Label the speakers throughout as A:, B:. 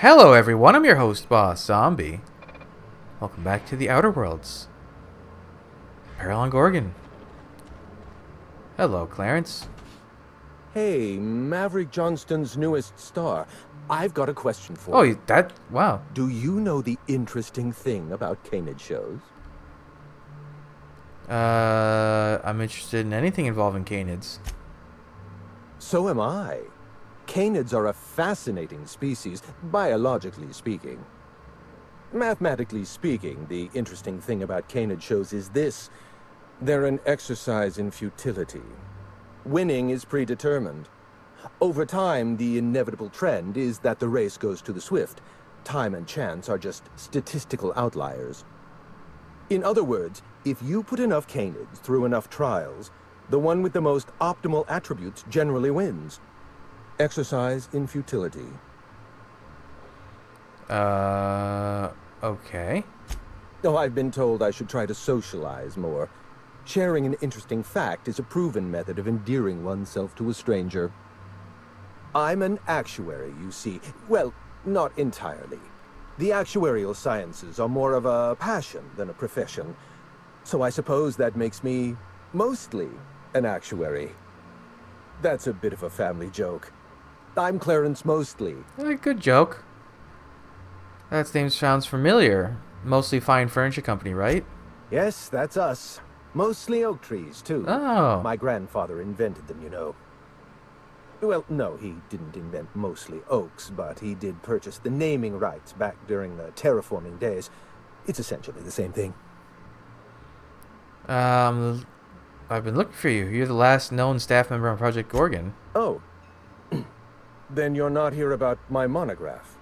A: Hello everyone, I'm your host, Boss Zombie. Welcome back to the Outer Worlds. Peril and Gorgon. Hello, Clarence.
B: Hey, Maverick Johnston's newest star. I've got a question for
A: Oh,
B: you.
A: wow.
B: Do you know the interesting thing about Canid shows?
A: I'm interested in anything involving canids.
B: So am I. Canids are a fascinating species, biologically speaking. Mathematically speaking, the interesting thing about Canid shows is this. They're an exercise in futility. Winning is predetermined. Over time, the inevitable trend is that the race goes to the swift. Time and chance are just statistical outliers. In other words, if you put enough canids through enough trials, the one with the most optimal attributes generally wins. Exercise in futility.
A: Okay.
B: Oh, I've been told I should try to socialize more. Sharing an interesting fact is a proven method of endearing oneself to a stranger. I'm an actuary, you see. Well, not entirely. The actuarial sciences are more of a passion than a profession. So I suppose that makes me mostly an actuary. That's a bit of a family joke. I'm Clarence Mostly.
A: Good joke. That name sounds familiar. Mostly Fine Furniture Company, right?
B: Yes, that's us. Mostly oak trees, too.
A: Oh.
B: My grandfather invented them, you know. Well, no, he didn't invent mostly oaks, but he did purchase the naming rights back during the terraforming days. It's essentially the same thing.
A: I've been looking for you. You're the last known staff member on Project Gorgon.
B: Oh. Then you're not here about my monograph.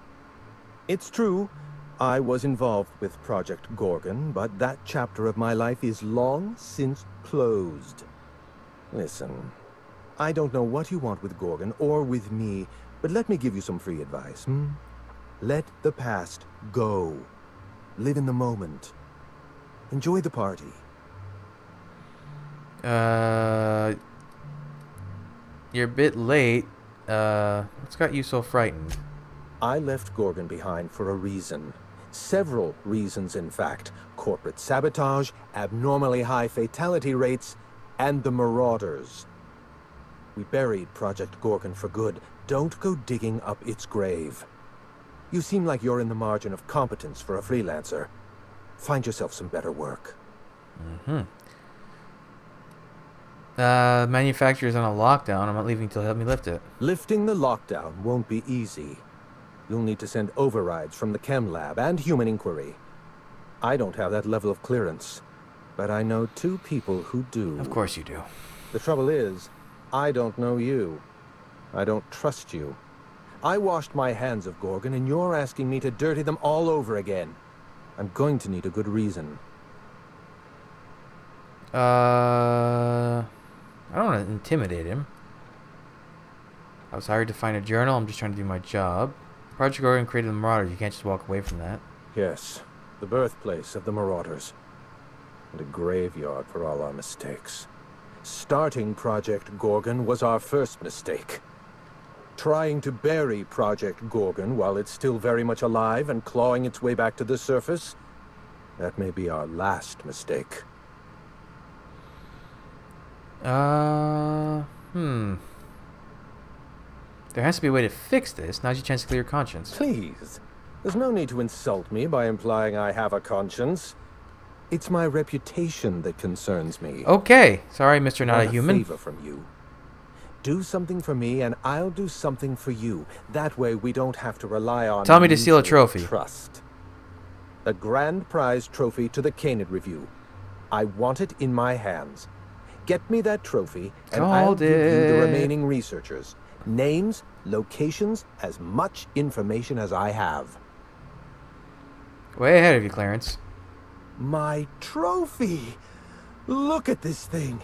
B: It's true, I was involved with Project Gorgon, but that chapter of my life is long since closed. Listen, I don't know what you want with Gorgon or with me, but let me give you some free advice. Let the past go. Live in the moment. Enjoy the party.
A: You're a bit late. What's got you so frightened?
B: I left Gorgon behind for a reason. Several reasons, in fact. Corporate sabotage, abnormally high fatality rates, and the Marauders. We buried Project Gorgon for good. Don't go digging up its grave. You seem like you're in the margin of competence for a freelancer. Find yourself some better work.
A: Manufacturer's on a lockdown. I'm not leaving until you help me lift it.
B: Lifting the lockdown won't be easy. You'll need to send overrides from the chem lab and human inquiry. I don't have that level of clearance, but I know two people who do.
A: Of course you do.
B: The trouble is, I don't know you. I don't trust you. I washed my hands of Gorgon, and you're asking me to dirty them all over again. I'm going to need a good reason.
A: I don't want to intimidate him. I was hired to find a journal. I'm just trying to do my job. Project Gorgon created the Marauders. You can't just walk away from that.
B: Yes, the birthplace of the Marauders. And a graveyard for all our mistakes. Starting Project Gorgon was our first mistake. Trying to bury Project Gorgon while it's still very much alive and clawing its way back to the surface, that may be our last mistake.
A: There has to be a way to fix this. Now's your chance to clear your conscience.
B: Please, there's no need to insult me by implying I have a conscience. It's my reputation that concerns me.
A: Okay. Sorry, Mr. Not a Human.
B: Favor from you. Do something for me, and I'll do something for you. That way, we don't have to rely on.
A: Tell me to steal a
B: mutual
A: trophy.
B: Trust. A grand prize trophy to the Canid Review. I want it in my hands. Get me that trophy, and I'll give you the remaining researchers. Names, locations, as much information as I have.
A: Way ahead of you, Clarence.
B: My trophy! Look at this thing.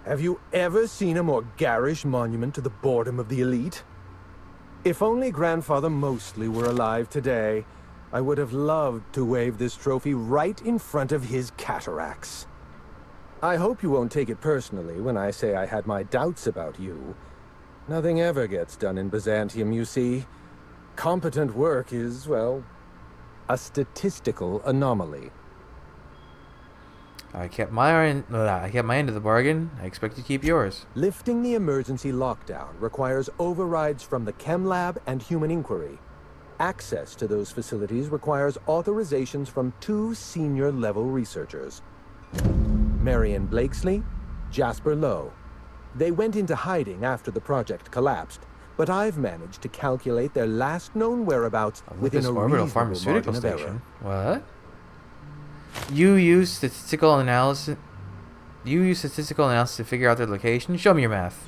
B: Have you ever seen a more garish monument to the boredom of the elite? If only Grandfather Mostly were alive today, I would have loved to wave this trophy right in front of his cataracts. I hope you won't take it personally when I say I had my doubts about you. Nothing ever gets done in Byzantium, you see. Competent work is, well, a statistical anomaly.
A: I kept my end of the bargain. I expect you to keep yours.
B: Lifting the emergency lockdown requires overrides from the Chem Lab and Human Inquiry. Access to those facilities requires authorizations from 2 senior-level researchers. Marion Blakesley, Jasper Lowe. They went into hiding after the project collapsed, but I've managed to calculate their last known whereabouts within a
A: orbital
B: reasonable
A: pharmaceutical
B: margin of
A: station.
B: error.
A: What? You use statistical analysis. You use statistical analysis to figure out their location. Show me your math.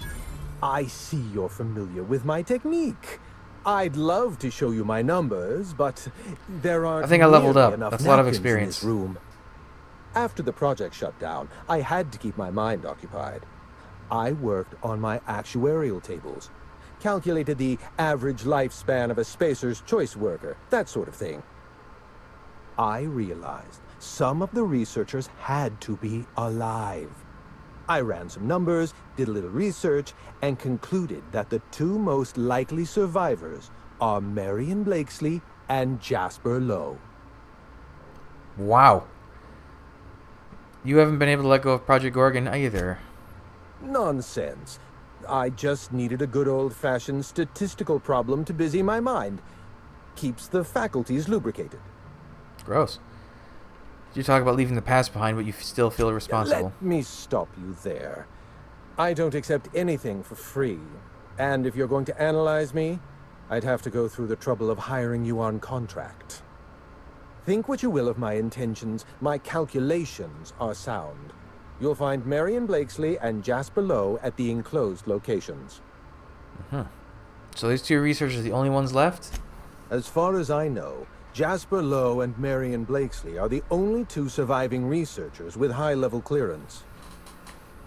B: I see you're familiar with my technique. I'd love to show you my numbers, but there aren't
A: I think I leveled
B: nearly
A: up.
B: enough
A: That's a lot of
B: napkins in
A: experience.
B: this room. After the project shut down, I had to keep my mind occupied. I worked on my actuarial tables, calculated the average lifespan of a Spacer's Choice worker, that sort of thing. I realized some of the researchers had to be alive. I ran some numbers, did a little research, and concluded that the 2 most likely survivors are Marion Blakesley and Jasper Lowe.
A: Wow. You haven't been able to let go of Project Gorgon either.
B: Nonsense. I just needed a good old-fashioned statistical problem to busy my mind. Keeps the faculties lubricated.
A: Gross. You talk about leaving the past behind, but you still feel responsible.
B: Let me stop you there. I don't accept anything for free. And if you're going to analyze me, I'd have to go through the trouble of hiring you on contract. Think what you will of my intentions. My calculations are sound. You'll find Marion Blakesley and Jasper Lowe at the enclosed locations.
A: So these 2 researchers are the only ones left?
B: As far as I know, Jasper Lowe and Marion Blakesley are the only 2 surviving researchers with high-level clearance.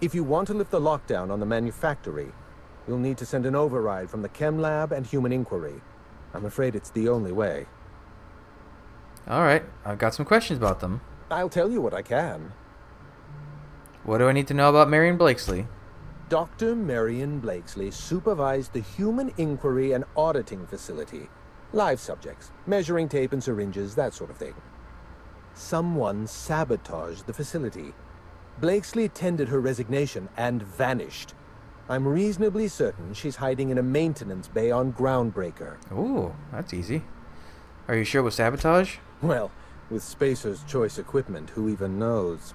B: If you want to lift the lockdown on the manufactory, you'll need to send an override from the Chem Lab and Human Inquiry. I'm afraid it's the only way.
A: Alright, I've got some questions about them.
B: I'll tell you what I can.
A: What do I need to know about Marion Blakesley?
B: Dr. Marion Blakesley supervised the Human Inquiry and Auditing Facility. Live subjects, measuring tape and syringes, that sort of thing. Someone sabotaged the facility. Blakesley tendered her resignation and vanished. I'm reasonably certain she's hiding in a maintenance bay on Groundbreaker.
A: Ooh, that's easy. Are you sure it was sabotage?
B: Well, with Spacer's Choice equipment, who even knows?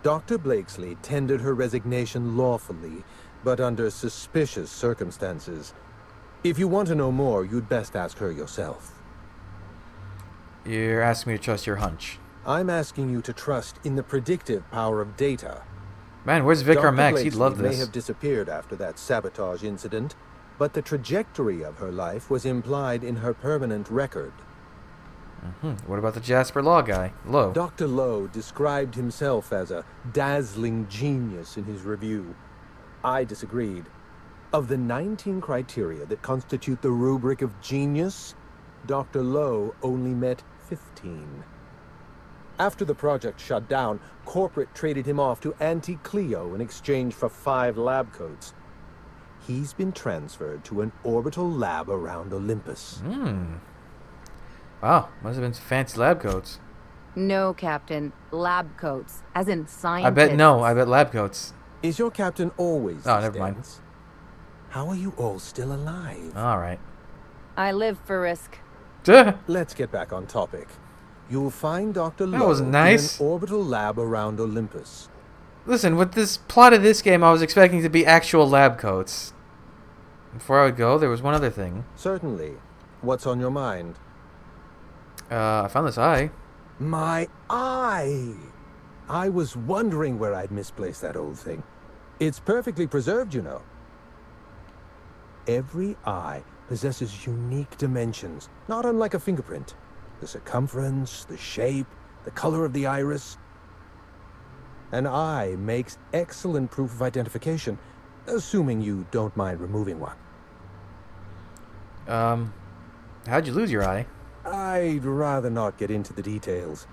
B: Dr. Blakesley tendered her resignation lawfully, but under suspicious circumstances. If you want to know more, you'd best ask her yourself.
A: You're asking me to trust your hunch.
B: I'm asking you to trust in the predictive power of data.
A: Man, where's Vicar
B: Dr.
A: Max? He'd love
B: Blakesley
A: this.
B: may have disappeared after that sabotage incident, but the trajectory of her life was implied in her permanent record.
A: What about the Jasper Law guy? Lowe.
B: Dr. Lowe described himself as a dazzling genius in his review. I disagreed. Of the 19 criteria that constitute the rubric of genius, Dr. Lowe only met 15. After the project shut down, corporate traded him off to Anti-Cleo in exchange for 5 lab coats. He's been transferred to an orbital lab around Olympus.
A: Wow, must have been some fancy lab coats.
C: No, Captain. Lab coats. As in scientists.
A: I bet lab coats.
B: Is your captain always
A: Oh,
B: this
A: never mind.
B: dense? How are you all still alive?
A: Alright.
C: I live for risk.
A: Duh.
B: Let's get back on topic. You'll find Dr.
A: That
B: Lowe
A: was nice.
B: in an orbital lab around Olympus.
A: Listen, with this plot of this game, I was expecting to be actual lab coats. Before I would go, there was one other thing.
B: Certainly. What's on your mind?
A: I found this eye.
B: My eye! I was wondering where I'd misplaced that old thing. It's perfectly preserved, you know. Every eye possesses unique dimensions, not unlike a fingerprint. The circumference, the shape, the color of the iris. An eye makes excellent proof of identification, assuming you don't mind removing one.
A: How'd you lose your eye?
B: I'd rather not get into the details.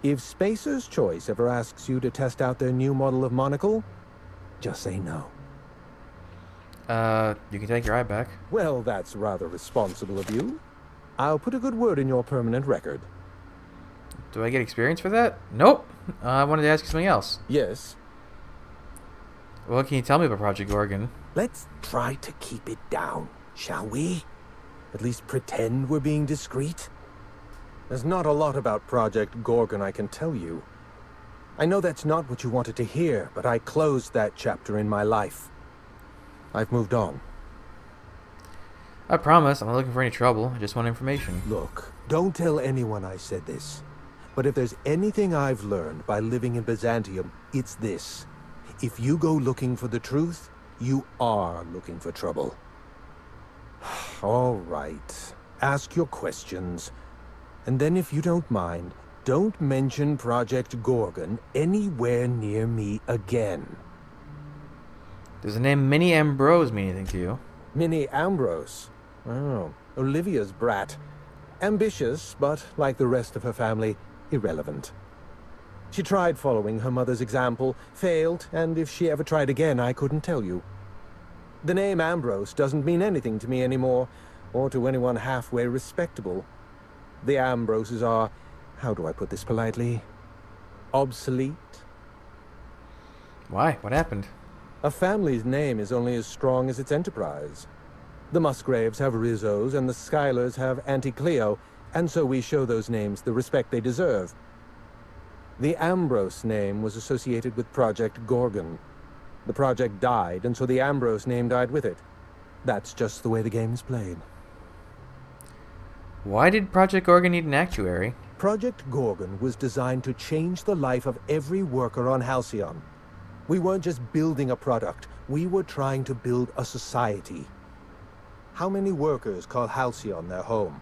B: If Spacer's Choice ever asks you to test out their new model of monocle, just say no.
A: You can take your eye back.
B: Well, that's rather responsible of you. I'll put a good word in your permanent record.
A: Do I get experience for that? Nope. I wanted to ask you something else.
B: Yes.
A: What can you tell me about Project Gorgon?
B: Let's try to keep it down, shall we? At least pretend we're being discreet. There's not a lot about Project Gorgon I can tell you. I know that's not what you wanted to hear, but I closed that chapter in my life. I've moved on.
A: I promise, I'm not looking for any trouble. I just want information.
B: Look, don't tell anyone I said this. But if there's anything I've learned by living in Byzantium, it's this. If you go looking for the truth, you are looking for trouble. All right. Ask your questions. And then if you don't mind, don't mention Project Gorgon anywhere near me again.
A: Does the name Minnie Ambrose mean anything to you?
B: Minnie Ambrose. Oh, Olivia's brat. Ambitious, but like the rest of her family, irrelevant. She tried following her mother's example, failed, and if she ever tried again, I couldn't tell you. The name Ambrose doesn't mean anything to me anymore, or to anyone halfway respectable. The Ambroses are, how do I put this politely, obsolete.
A: Why? What happened?
B: A family's name is only as strong as its enterprise. The Musgraves have Rizzos, and the Schuyler's have Auntie Cleo, and so we show those names the respect they deserve. The Ambrose name was associated with Project Gorgon. The project died, and so the Ambrose name died with it. That's just the way the game's played.
A: Why did Project Gorgon need an actuary?
B: Project Gorgon was designed to change the life of every worker on Halcyon. We weren't just building a product, we were trying to build a society. How many workers call Halcyon their home?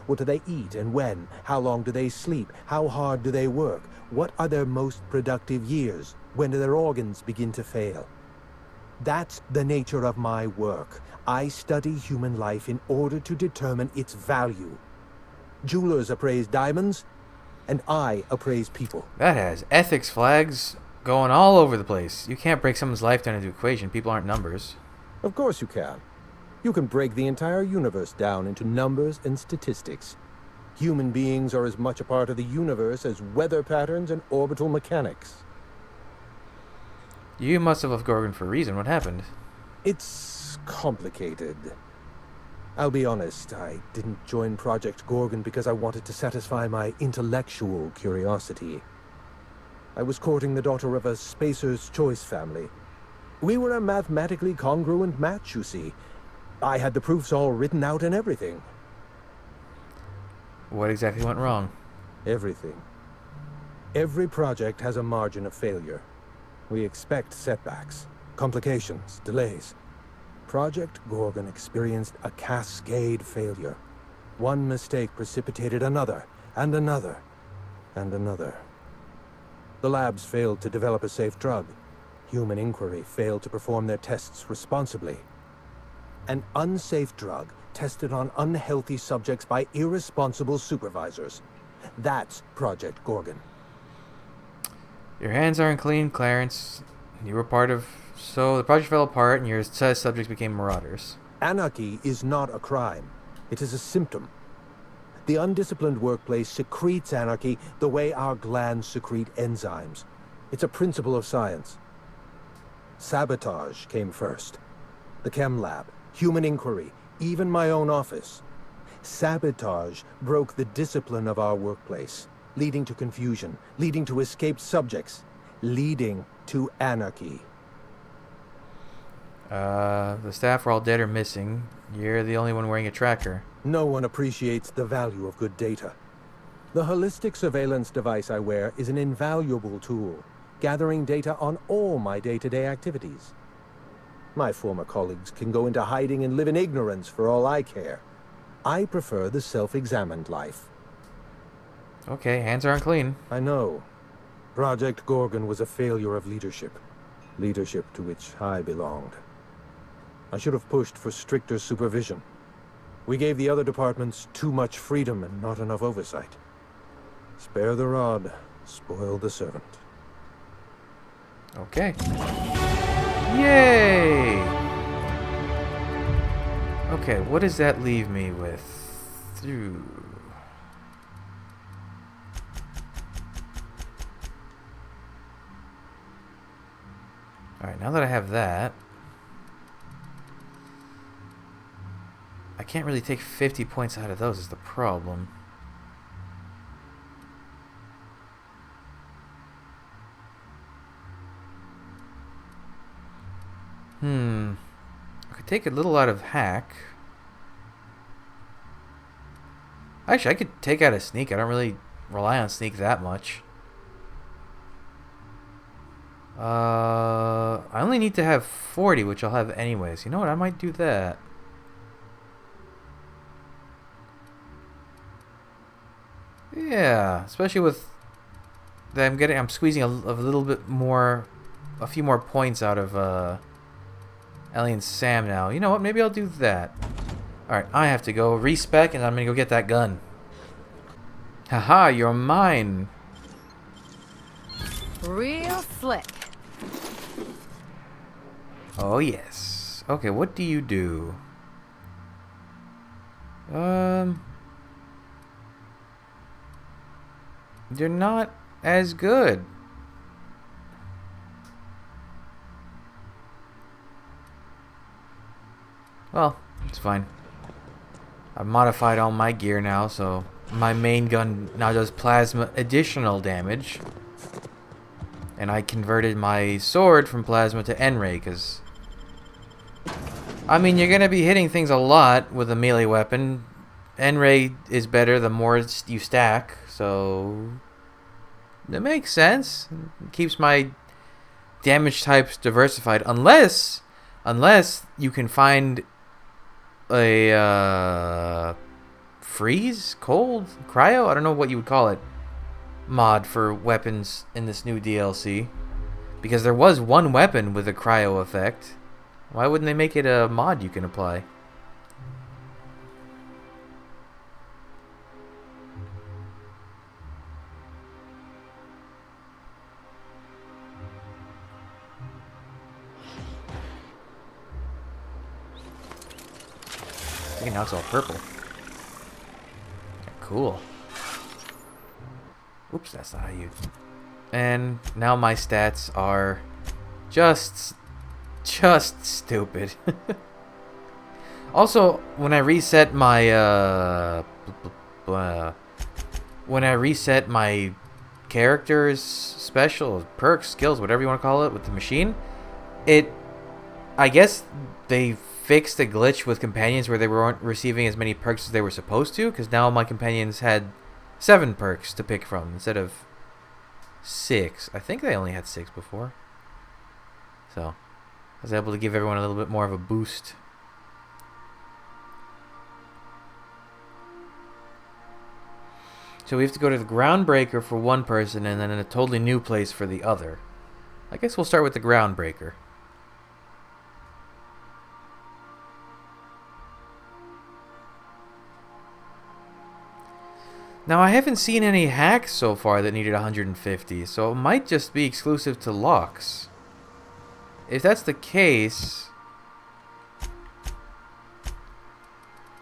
B: What do they eat and when? How long do they sleep? How hard do they work? What are their most productive years? When do their organs begin to fail? That's the nature of my work. I study human life in order to determine its value. Jewelers appraise diamonds, and I appraise people.
A: That has ethics flags going all over the place. You can't break someone's life down into equation. People aren't numbers.
B: Of course you can. You can break the entire universe down into numbers and statistics. Human beings are as much a part of the universe as weather patterns and orbital mechanics.
A: You must have left Gorgon for a reason. What happened?
B: It's complicated. I'll be honest, I didn't join Project Gorgon because I wanted to satisfy my intellectual curiosity. I was courting the daughter of a Spacer's Choice family. We were a mathematically congruent match, you see. I had the proofs all written out and everything.
A: What exactly went wrong?
B: Everything. Every project has a margin of failure. We expect setbacks, complications, delays. Project Gorgon experienced a cascade failure. One mistake precipitated another, and another, and another. The labs failed to develop a safe drug. Human Inquiry failed to perform their tests responsibly. An unsafe drug tested on unhealthy subjects by irresponsible supervisors. That's Project Gorgon.
A: Your hands aren't clean, Clarence. You were part of... So the project fell apart and your test subjects became marauders.
B: Anarchy is not a crime. It is a symptom. The undisciplined workplace secretes anarchy the way our glands secrete enzymes. It's a principle of science. Sabotage came first. The chem lab, Human Inquiry, even my own office. Sabotage broke the discipline of our workplace, leading to confusion, leading to escaped subjects, leading to anarchy.
A: The staff are all dead or missing. You're the only one wearing a tracker.
B: No one appreciates the value of good data. The holistic surveillance device I wear is an invaluable tool, gathering data on all my day-to-day activities. My former colleagues can go into hiding and live in ignorance for all I care. I prefer the self-examined life.
A: Okay, hands aren't clean.
B: I know. Project Gorgon was a failure of leadership. Leadership to which I belonged. I should have pushed for stricter supervision. We gave the other departments too much freedom and not enough oversight. Spare the rod, spoil the servant.
A: Okay. Yay! Okay, what does that leave me with? Through. Alright, now that I have that, I can't really take 50 points out of those is the problem. I could take a little out of hack. Actually, I could take out a sneak. I don't really rely on sneak that much. I only need to have 40, which I'll have anyways. You know what? I might do that. Yeah, especially with that I'm squeezing a little bit more, a few more points out of Ellie and Sam now. You know what? Maybe I'll do that. Alright, I have to go respec and I'm gonna go get that gun. Haha, you're mine.
C: Real slick.
A: Oh yes. Okay, what do you do? You're not as good. Well, it's fine. I've modified all my gear now, so my main gun now does plasma additional damage. And I converted my sword from plasma to N-ray, because... I mean, you're going to be hitting things a lot with a melee weapon. N-ray is better the more you stack, so... It makes sense. It keeps my damage types diversified, unless you can find a freeze, cold, cryo, I don't know what you would call it, mod for weapons in this new DLC, because there was one weapon with a cryo effect. Why wouldn't they make it a mod you can apply? I think now it's all purple. Cool. Oops, that's not how you... And now my stats are just stupid. Also, when I reset my character's special perks, skills, whatever you want to call it, with the machine, I guess they fixed a glitch with companions where they weren't receiving as many perks as they were supposed to, because now my companions had 7 perks to pick from instead of 6. I think they only had 6 before. So, I was able to give everyone a little bit more of a boost. So we have to go to the Groundbreaker for one person and then in a totally new place for the other. I guess we'll start with the Groundbreaker. Now, I haven't seen any hacks so far that needed 150, so it might just be exclusive to locks. If that's the case...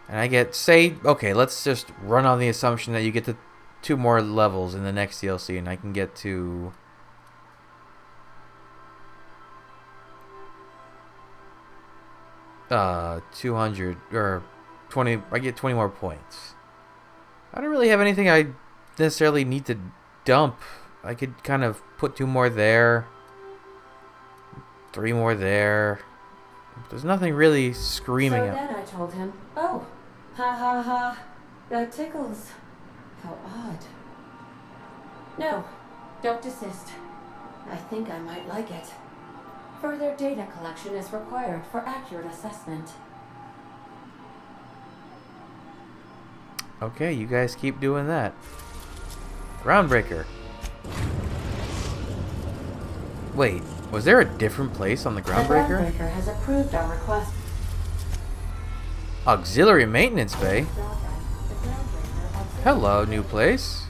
A: And I get, say, okay, let's just run on the assumption that you get to 2 more levels in the next DLC, and I can get to... 200, or 20, I get 20 more points. I don't really have anything I necessarily need to dump. I could kind of put 2 more there. 3 more there. There's nothing really screaming
D: So
A: out.
D: then I told him, oh, ha ha ha, that tickles. How odd. No, don't desist. I think I might like it. Further data collection is required for accurate assessment.
A: Okay, you guys keep doing that. Groundbreaker. Wait, was there a different place on the
D: The
A: Groundbreaker?
D: Groundbreaker has approved our request.
A: Auxiliary Maintenance Bay? Hello, new place.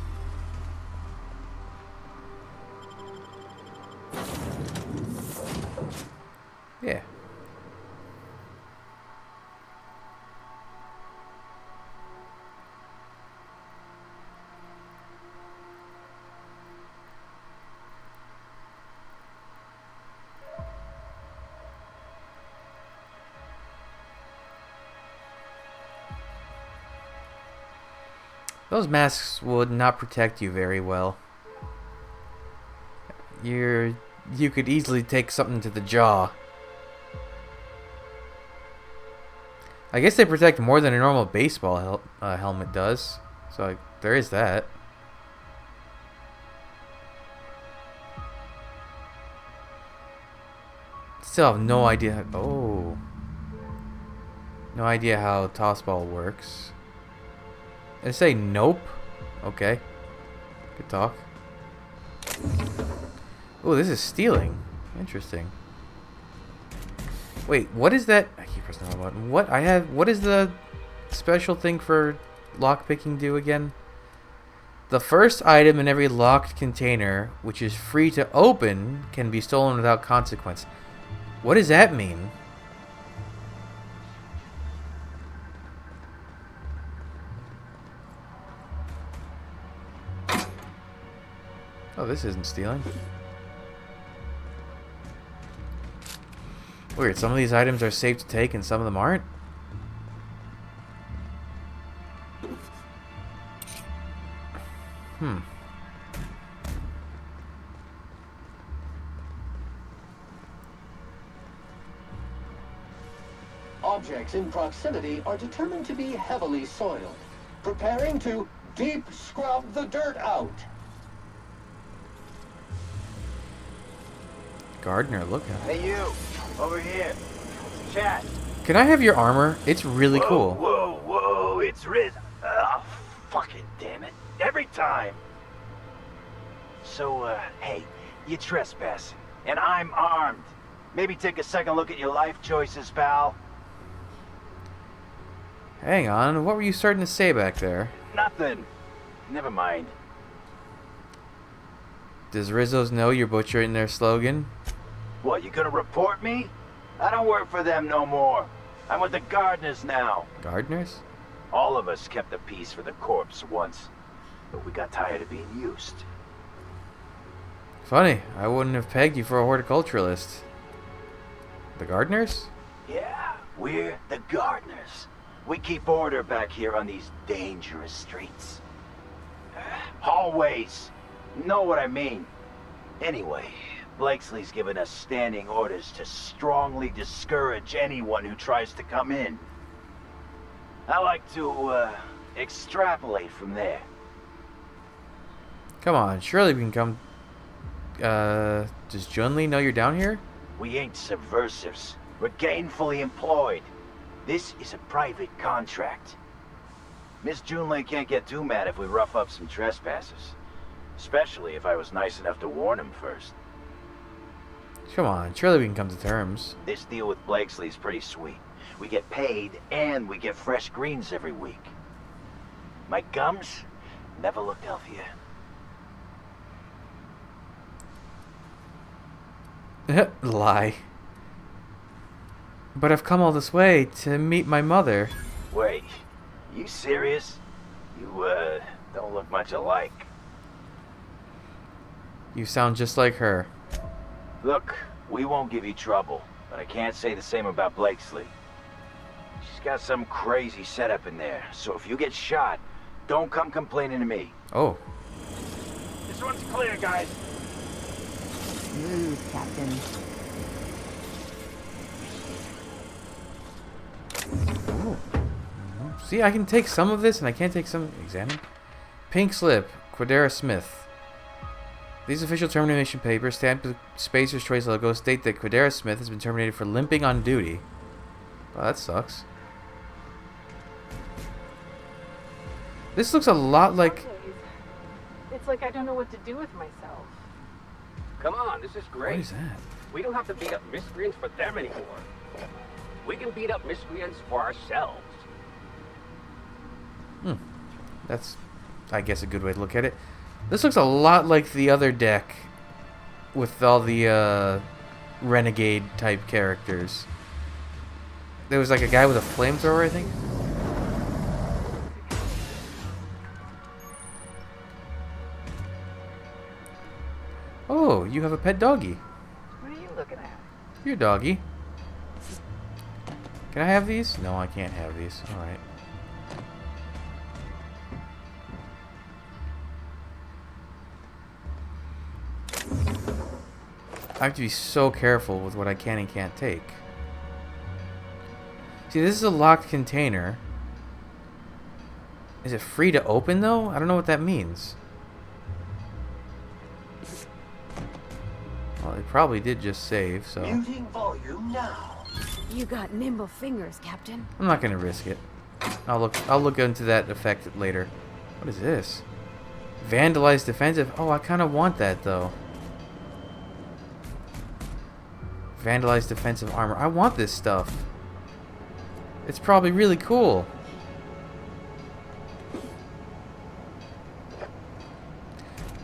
A: Yeah. Those masks would not protect you very well. You could easily take something to the jaw. I guess they protect more than a normal baseball helmet does. So there is that. Still have no idea. Oh. No idea how tossball works. They say nope. Okay. Good talk. Oh, this is stealing. Interesting. Wait, what is that? I keep pressing the wrong button. What is the special thing for lockpicking do again? The first item in every locked container, which is free to open, can be stolen without consequence. What does that mean? Oh, this isn't stealing. Weird, some of these items are safe to take and some of them aren't.
E: Objects in proximity are determined to be heavily soiled, preparing to deep scrub the dirt out.
A: Gardner, look at it.
F: Hey you, over here. Chat.
A: Can I have your armor? It's really cool.
F: Whoa, it's Riz. Oh, fucking damn it. Every time. So, hey, you trespassing, and I'm armed. Maybe take a second look at your life choices, pal.
A: Hang on, what were you starting to say back there?
F: Nothing. Never mind.
A: Does Rizzo's know you're butchering their slogan?
F: What, you gonna report me? I don't work for them no more. I'm with the gardeners now.
A: Gardeners?
F: All of us kept a piece for the corpse once, but we got tired of being used.
A: Funny, I wouldn't have pegged you for a horticulturalist. The gardeners?
F: Yeah, we're the gardeners. We keep order back here on these dangerous streets. Hallways. Know what I mean? Anyway, Blakesley's given us standing orders to strongly discourage anyone who tries to come in. I like to, extrapolate from there.
A: Come on, surely we can come... does Junli know you're down here?
F: We ain't subversives. We're gainfully employed. This is a private contract. Miss Junlei can't get too mad if we rough up some trespassers. Especially if I was nice enough to warn him first.
A: Come on, surely we can come to terms.
F: This deal with Blakesley's pretty sweet. We get paid, and we get fresh greens every week. My gums never looked healthier.
A: Lie. But I've come all this way to meet my mother.
F: Wait, you serious? You, don't look much alike.
A: You sound just like her.
F: Look, we won't give you trouble, but I can't say the same about Blakesley. She's got some crazy setup in there, so if you get shot, don't come complaining to me.
A: Oh.
F: This one's clear, guys.
C: Smooth, Captain.
A: Ooh. See, I can take some of this and I can't take some. Examine. Pink slip. Quadera Smith. These official termination papers, stamped with Spacer's Choice logo, state that Quadera Smith has been terminated for limping on duty. Oh, that sucks. This looks a lot like...
G: It's like I don't know what to do with myself.
H: Come on, this is great.
A: What is that?
H: We don't have to beat up miscreants for them anymore. We can beat up miscreants for ourselves.
A: That's, I guess, a good way to look at it. This looks a lot like the other deck with all the renegade type characters. There was like a guy with a flamethrower, I think. Oh, you have a pet doggy.
G: What are you looking at?
A: Your doggy. Can I have these? No, I can't have these. Alright. I have to be so careful with what I can and can't take. See, this is a locked container. Is it free to open, though? I don't know what that means. Well, it probably did just save, so...
E: Muting volume now.
C: You got nimble fingers, Captain.
A: I'm not gonna risk it. I'll look into that effect later. What is this? Vandalized defensive? Oh, I kind of want that, though. Vandalized defensive armor. I want this stuff. It's probably really cool.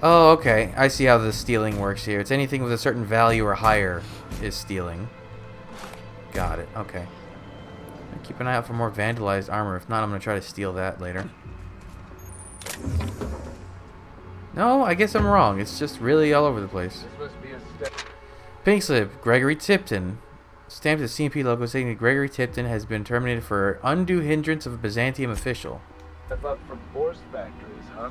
A: Oh, okay. I see how the stealing works here. It's anything with a certain value or higher is stealing. Got it. Okay. Keep an eye out for more vandalized armor. If not, I'm going to try to steal that later. No, I guess I'm wrong. It's just really all over the place. Pink slip. Gregory Tipton. Stamped the CMP logo saying that Gregory Tipton has been terminated for undue hindrance of a Byzantium official.
I: Step up from horse factories, huh?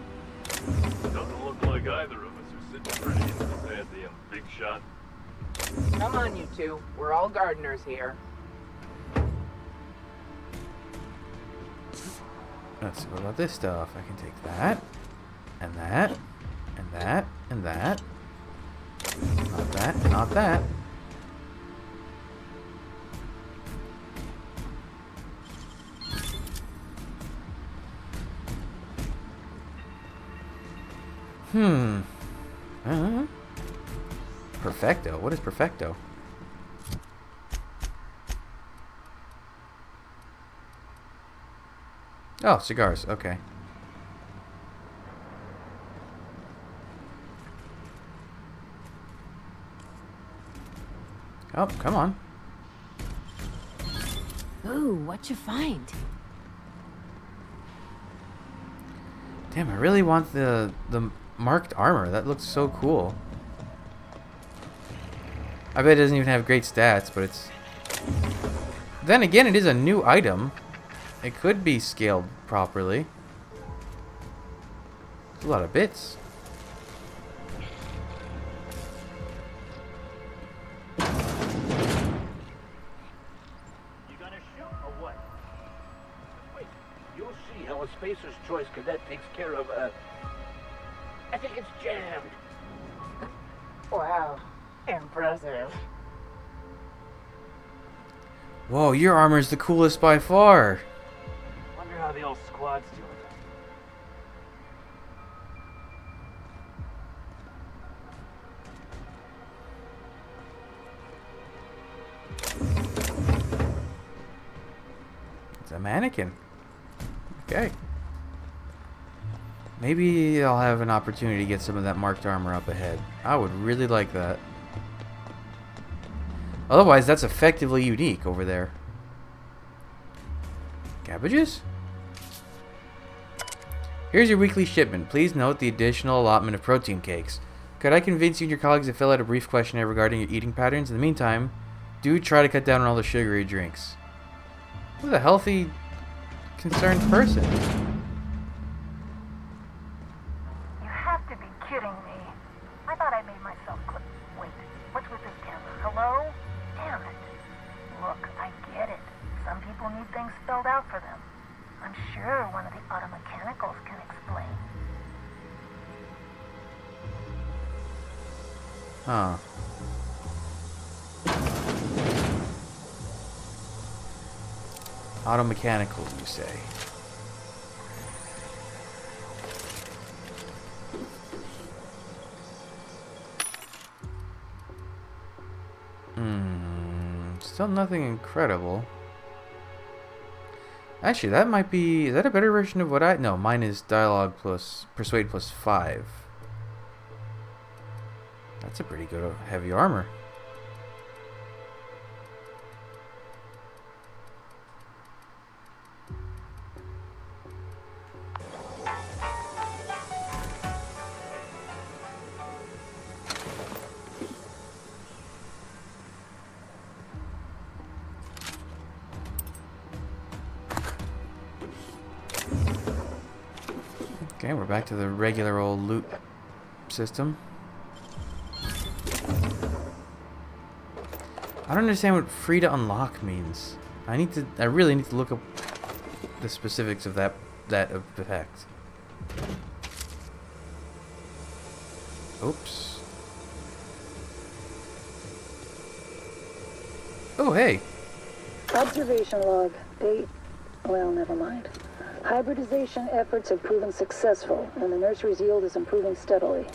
J: Doesn't look like either of us are sitting pretty in Byzantium, big shot.
G: Come on, you two. We're all gardeners here.
A: Let's see, what about this stuff? I can take that, and that, and that, and that. Not that, not that. Perfecto. What is perfecto? Oh, cigars. Okay. Oh, come on.
C: Ooh, what you find?
A: Damn, I really want the marked armor. That looks so cool. I bet it doesn't even have great stats, but it's... Then again, it is a new item. It could be scaled properly. It's a lot of bits.
F: You gonna shoot or what?
H: Wait, you'll see how a Spacer's Choice cadet takes care of, I think it's jammed.
G: Wow. Impressive.
A: Whoa, your armor's the coolest by far.
F: Wonder how the old squad's doing.
A: It's a mannequin. Okay. Maybe I'll have an opportunity to get some of that marked armor up ahead. I would really like that. Otherwise, that's effectively unique over there. Cabbages? Here's your weekly shipment. Please note the additional allotment of protein cakes. Could I convince you and your colleagues to fill out a brief questionnaire regarding your eating patterns? In the meantime, do try to cut down on all the sugary drinks. What a healthy, concerned person.
K: You have to be kidding me. I thought I made myself clear. Wait, what's with this camera? Hello? Damn it. Look, I get it. Some people need things spelled out for them. I'm sure one of the automechanicals can explain.
A: Huh. Automechanical, you say? Still nothing incredible. Actually, that might be... Is that a better version of what I... No, mine is dialogue plus... Persuade plus 5. That's a pretty good heavy armor. Okay, we're back to the regular old loot system. I don't understand what free to unlock means. I really need to look up the specifics of that effect. Oops. Oh, hey.
K: Observation log. Date. Well, never mind. Hybridization efforts have proven successful, and the nursery's yield is improving steadily.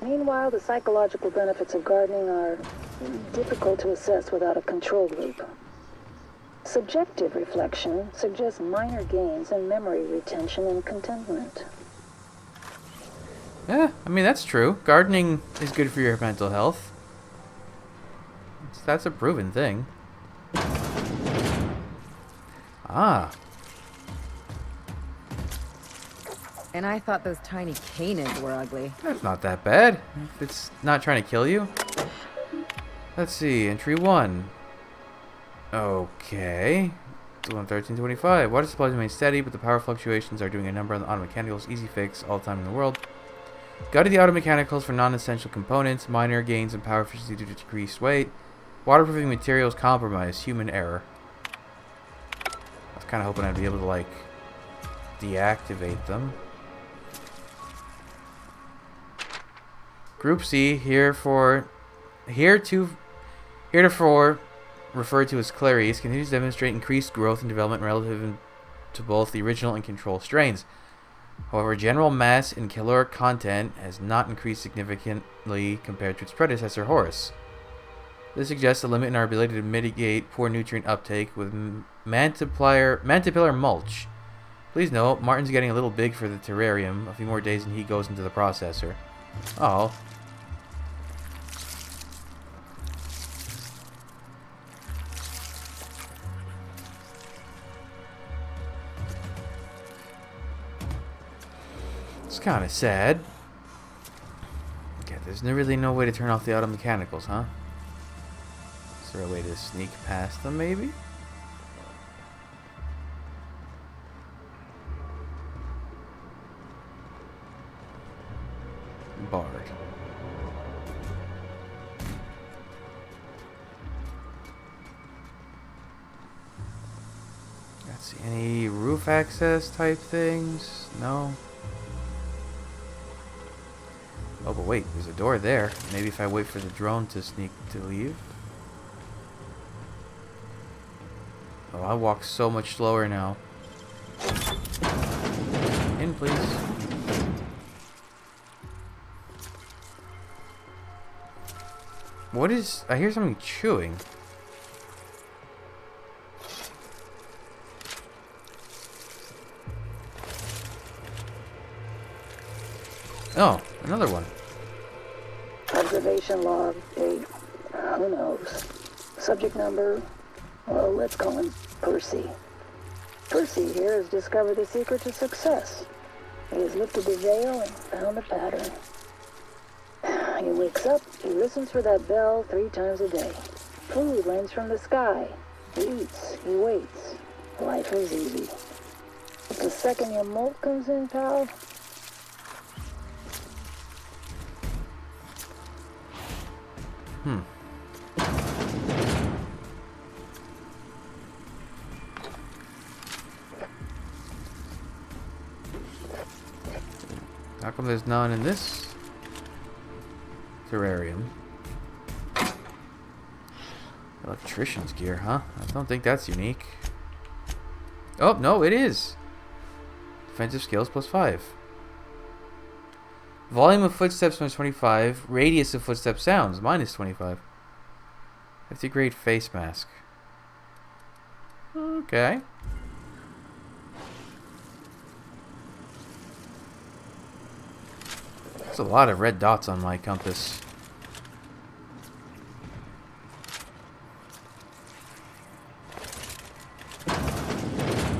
K: Meanwhile, the psychological benefits of gardening are difficult to assess without a control group. Subjective reflection suggests minor gains in memory retention and contentment.
A: Yeah, I mean, that's true. Gardening is good for your mental health. That's a proven thing. Ah.
C: And I thought those tiny canids were ugly.
A: That's not that bad. If it's not trying to kill you. Let's see, entry 1. Okay. 1325. Water supplies remain steady, but the power fluctuations are doing a number on the auto mechanicals. Easy fix, all the time in the world. Gutted the auto mechanicals for non-essential components. Minor gains in power efficiency due to decreased weight. Waterproofing materials compromised. Human error. I was kind of hoping I'd be able to, like, deactivate them. Group C, heretofore referred to as Clarice, continues to demonstrate increased growth and development relative to both the original and control strains. However, general mass and caloric content has not increased significantly compared to its predecessor, Horus. This suggests a limit in our ability to mitigate poor nutrient uptake with mantipillar mulch. Please note, Martin's getting a little big for the terrarium. A few more days and he goes into the processor. Oh. It's kind of sad. Okay, there's really no way to turn off the auto mechanicals, huh? Is there a way to sneak past them, maybe? Bard. Let's see, any roof access type things? No. Oh, but wait, there's a door there. Maybe if I wait for the drone to leave. Oh, I walk so much slower now. In, please. What is... I hear something chewing. Oh, another one.
K: Observation log. Date. Who knows? Subject number. Well, let's call him Percy. Percy here has discovered the secret to success. He has lifted the veil and found the pattern. He wakes up, he listens for that bell 3 times a day. Food rains from the sky. He eats, he waits. Life is easy. But the second your molt comes in, pal...
A: How come there's none in this terrarium? Electrician's gear, huh? I don't think that's unique. Oh, no, it is. Defensive skills +5. Volume of footsteps -25. Radius of footstep sounds -25. 50 grade face mask. Okay. There's a lot of red dots on my compass.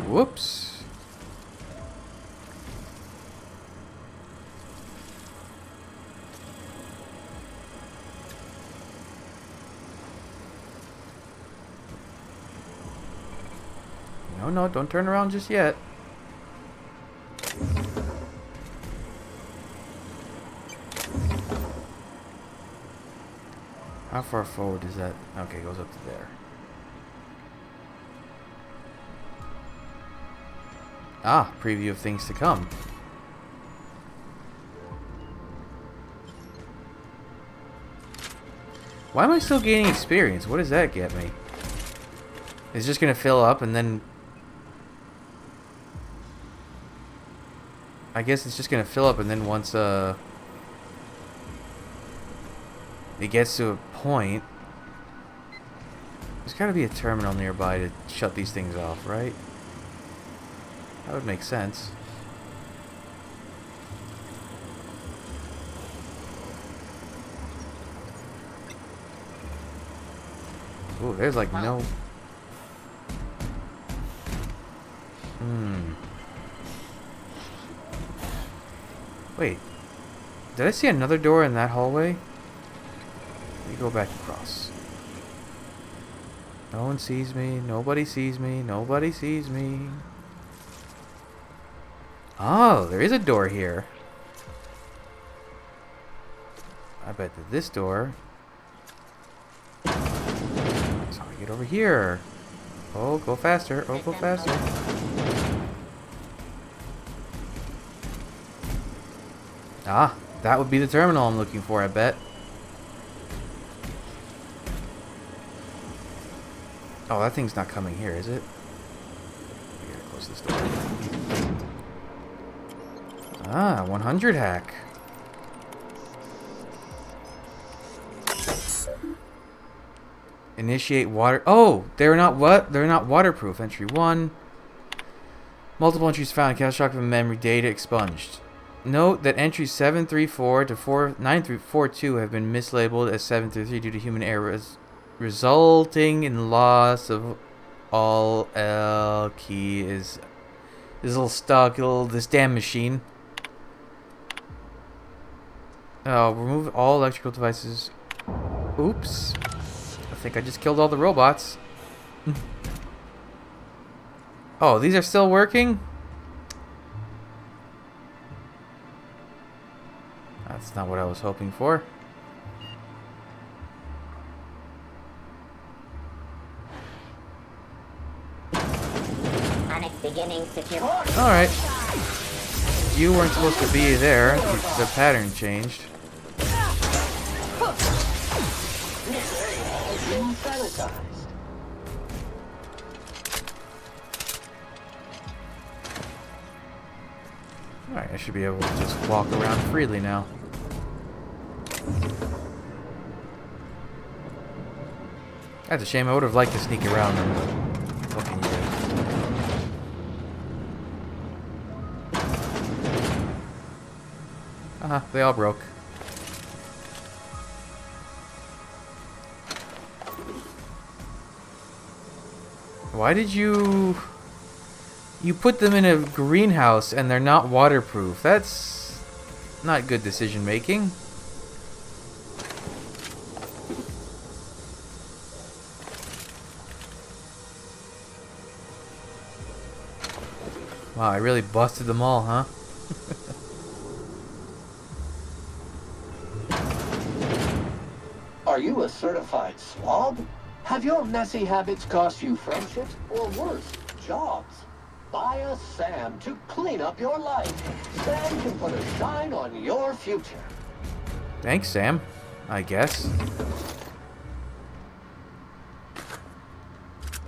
A: Whoops. No, don't turn around just yet. How far forward is that? Okay, it goes up to there. Ah, preview of things to come. Why am I still gaining experience? What does that get me? It's just gonna fill up and then... I guess it's just gonna fill up and then once it gets to a point... There's gotta be a terminal nearby to shut these things off, right? That would make sense. Ooh, there's like no... Wait. Did I see another door in that hallway? Let me go back across. No one sees me. Nobody sees me. Nobody sees me. Oh, there is a door here. I bet that this door... So I get over here. Oh, go faster. Oh, go faster. Ah, that would be the terminal I'm looking for, I bet. Oh, that thing's not coming here, is it? We gotta close this door. Ah, 100 hack. Initiate water. Oh, they're not what? They're not waterproof. Entry 1. Multiple entries found. Catastrophic memory data expunged. Note that entries 734 to 9342 have been mislabeled as 733 due to human errors, resulting in loss of all L key is this little stuck. This damn machine. Oh, remove all electrical devices. Oops. I think I just killed all the robots. Oh, these are still working? That's not what I was hoping for. Alright. You weren't supposed to be there. The pattern changed. Alright, I should be able to just walk around freely now. That's a shame. I would have liked to sneak around them, but what can you do? They all broke. Why did you... You put them in a greenhouse and they're not waterproof. That's not good decision making. Wow, I really busted them all, huh?
E: Are you a certified slob? Have your messy habits cost you friendships or worse, jobs? Buy a Sam to clean up your life. Sam can put a shine on your future.
A: Thanks, Sam. I guess.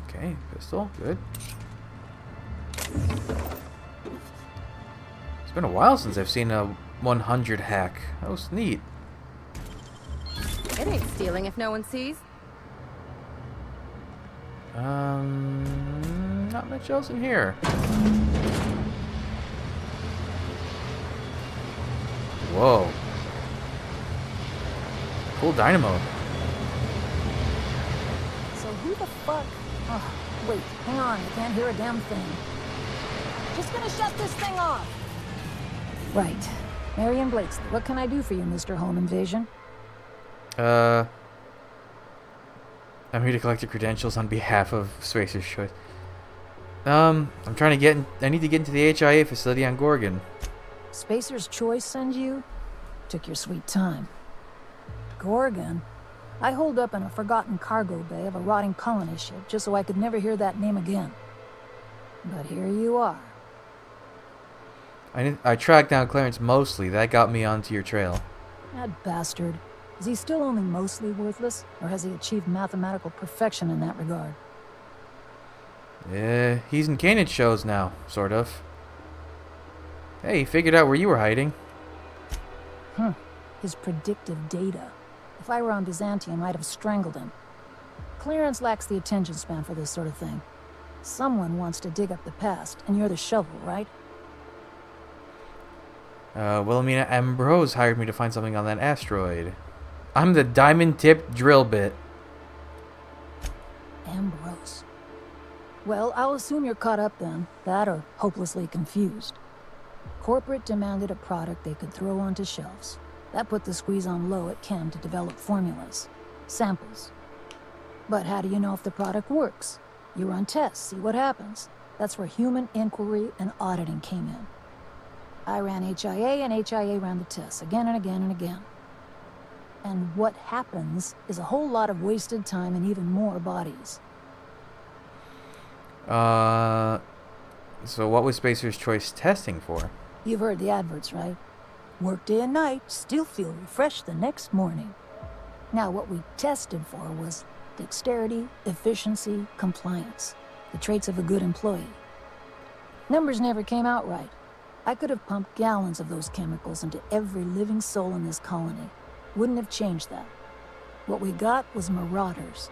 A: Okay, pistol. Good. It's been a while since I've seen a 100 hack. That was neat.
C: It ain't stealing if no one sees.
A: Not much else in here. Whoa. Cool dynamo.
K: So who the fuck? Oh, wait, hang on. I can't hear a damn thing. Just gonna shut this thing off. Right. Marion Blakesley, what can I do for you, Mr. Home Invasion?
A: I'm here to collect your credentials on behalf of Spacer's Choice. I'm trying to get in, I need to get into the HIA facility on Gorgon.
K: Spacer's Choice send you? Took your sweet time. Gorgon? I holed up in a forgotten cargo bay of a rotting colony ship just so I could never hear that name again. But here you are.
A: I tracked down Clarence Mosley. That got me onto your trail.
K: That bastard. Is he still only mostly worthless, or has he achieved mathematical perfection in that regard?
A: Yeah, he's in Kaned's shows now, sort of. Hey, he figured out where you were hiding.
K: His predictive data. If I were on Byzantium, I'd have strangled him. Clarence lacks the attention span for this sort of thing. Someone wants to dig up the past, and you're the shovel, right?
A: Wilhelmina Ambrose hired me to find something on that asteroid. I'm the diamond-tipped drill bit.
K: Ambrose. Well, I'll assume you're caught up then. That or hopelessly confused. Corporate demanded a product they could throw onto shelves. That put the squeeze on low at Chem to develop formulas. Samples. But how do you know if the product works? You run tests, see what happens. That's where human inquiry and auditing came in. I ran HIA, and HIA ran the tests again and again and again. And what happens is a whole lot of wasted time and even more bodies.
A: So what was Spacer's Choice testing for?
K: You've heard the adverts, right? Work day and night, still feel refreshed the next morning. Now, what we tested for was dexterity, efficiency, compliance. The traits of a good employee. Numbers never came out right. I could have pumped gallons of those chemicals into every living soul in this colony. Wouldn't have changed that. What we got was marauders.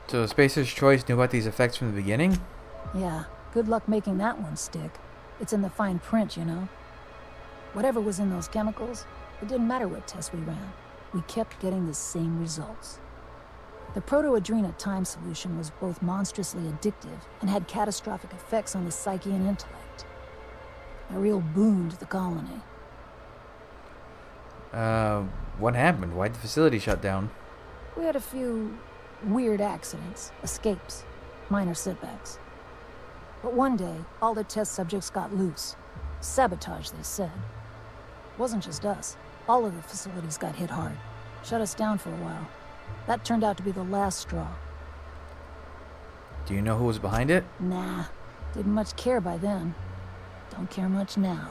A: So Spacer's Choice knew about these effects from the beginning?
K: Yeah, good luck making that one stick. It's in the fine print, you know. Whatever was in those chemicals, it didn't matter what tests we ran. We kept getting the same results. The protoadrena time solution was both monstrously addictive and had catastrophic effects on the psyche and intellect. A real boon to the colony.
A: What happened? Why'd the facility shut down?
K: We had a few weird accidents, escapes, minor setbacks. But one day, all the test subjects got loose. Sabotage, they said. Wasn't just us. All of the facilities got hit hard. Shut us down for a while. That turned out to be the last straw.
A: Do you know who was behind it?
K: Nah. Didn't much care by then. Don't care much now.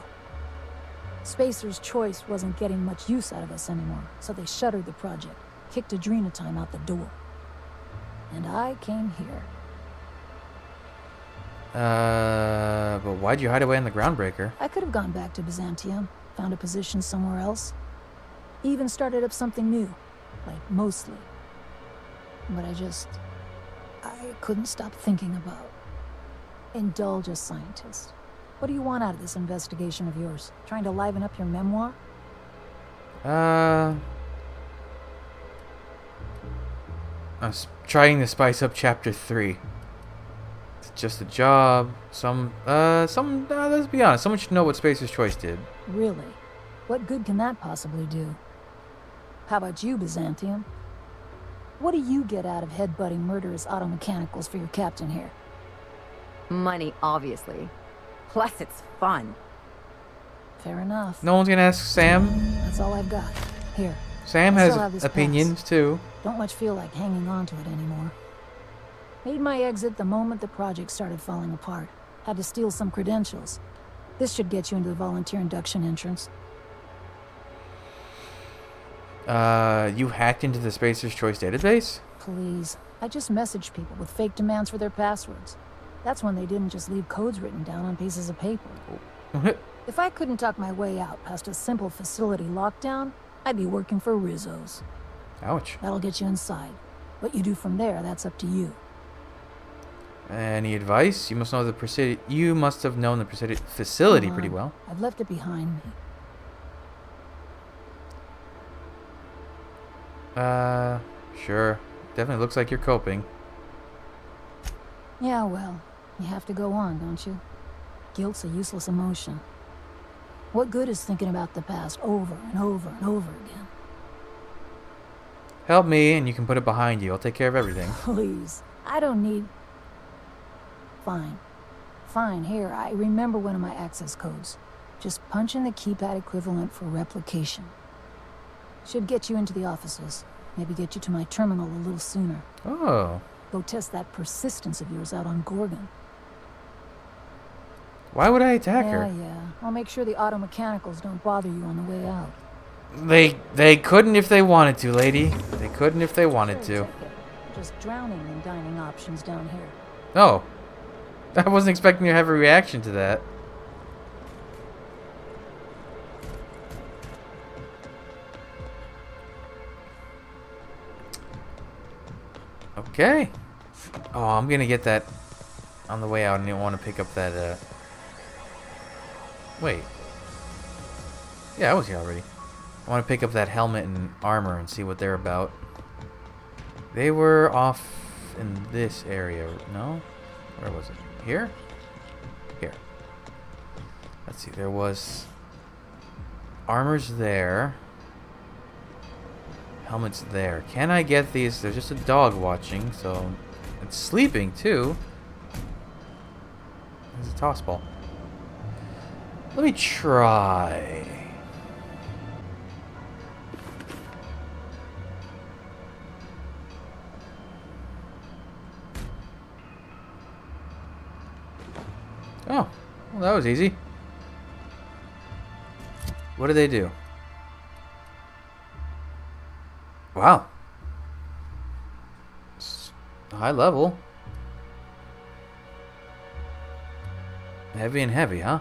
K: Spacer's Choice wasn't getting much use out of us anymore, so they shuttered the project, kicked Adrenatime out the door. And I came here.
A: But why'd you hide away on the Groundbreaker?
K: I could have gone back to Byzantium, found a position somewhere else. Even started up something new, like Mostly. But I couldn't stop thinking about. Indulge a scientist. What do you want out of this investigation of yours? Trying to liven up your memoir?
A: I was trying to spice up Chapter 3. It's just a job. Let's be honest, someone should know what Spacer's Choice did.
K: Really? What good can that possibly do? How about you, Byzantium? What do you get out of headbutting murderous automechanicals for your captain here?
C: Money, obviously. Plus, it's fun.
K: Fair enough.
A: No one's gonna ask Sam.
K: That's all I've got. Here.
A: Sam has opinions, too.
K: Don't much feel like hanging on to it anymore. Made my exit the moment the project started falling apart. Had to steal some credentials. This should get you into the volunteer induction entrance.
A: You hacked into the Spacer's Choice database?
K: Please. I just messaged people with fake demands for their passwords. That's when they didn't just leave codes written down on pieces of paper. If I couldn't talk my way out past a simple facility lockdown, I'd be working for Rizzo's.
A: Ouch.
K: That'll get you inside. What you do from there, that's up to you.
A: Any advice? You must have known the facility pretty well.
K: I've left it behind me.
A: Sure. Definitely looks like you're coping.
K: Yeah, well, you have to go on, don't you? Guilt's a useless emotion. What good is thinking about the past over and over and over again?
A: Help me and you can put it behind you. I'll take care of everything.
K: Please, I don't need... Fine, here, I remember one of my access codes. Just punch in the keypad equivalent for replication. Should get you into the offices.
L: Maybe get you to my terminal a little sooner.
A: Oh.
L: Go test that persistence of yours out on Gorgon.
A: Why would I attack her?
L: Yeah. I'll make sure the auto mechanicals don't bother you on the way out.
A: They couldn't if they wanted to, lady. They couldn't if they wanted to.
L: Just drowning and dining options down here.
A: Oh. I wasn't expecting to have a reaction to that. Okay. Oh, I'm gonna get that on the way out. I didn't want to pick up that, Wait. Yeah, I was here already. I want to pick up that helmet and armor and see what they're about. They were off in this area, no? Where was it? Here? Here. Let's see, there was... Armor's there. Helmet's there. Can I get these? There's just a dog watching, so... It's sleeping, too. There's a toss ball. Let me try... Oh, well, that was easy. What do they do? Wow. High level. Heavy and heavy, huh?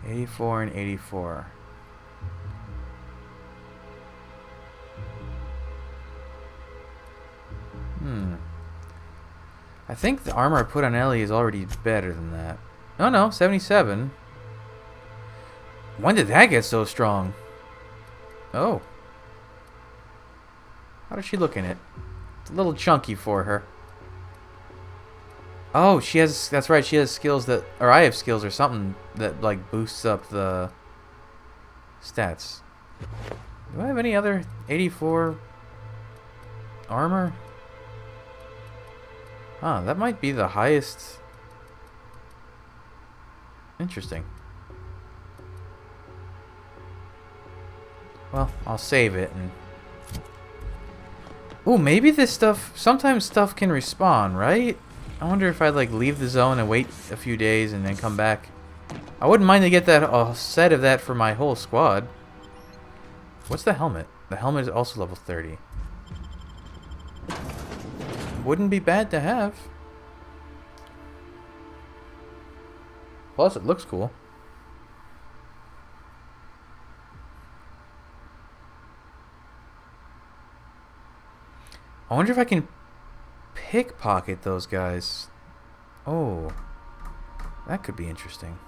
A: 84 and 84. I think the armor I put on Ellie is already better than that. Oh no, 77. When did that get so strong? Oh. How does she look in it? It's a little chunky for her. Oh, she has... That's right, she has skills that... Or I have skills or something that, like, boosts up the stats. Do I have any other 84 armor? Huh, that might be the highest... Interesting. Well, I'll save it and... Ooh, maybe this stuff... Sometimes stuff can respawn, right? I wonder if I'd, like, leave the zone and wait a few days and then come back. I wouldn't mind to get that set of that for my whole squad. What's the helmet? The helmet is also level 30. Wouldn't be bad to have. Plus, it looks cool. I wonder if I can pickpocket those guys. Oh, that could be interesting.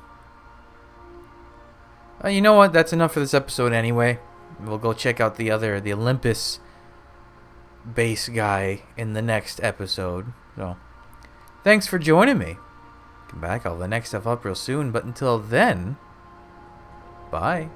A: You know what? That's enough for this episode anyway. We'll go check out the Olympus base guy in the next episode. So, thanks for joining me. Come back, I'll have the next stuff up real soon. But until then, bye.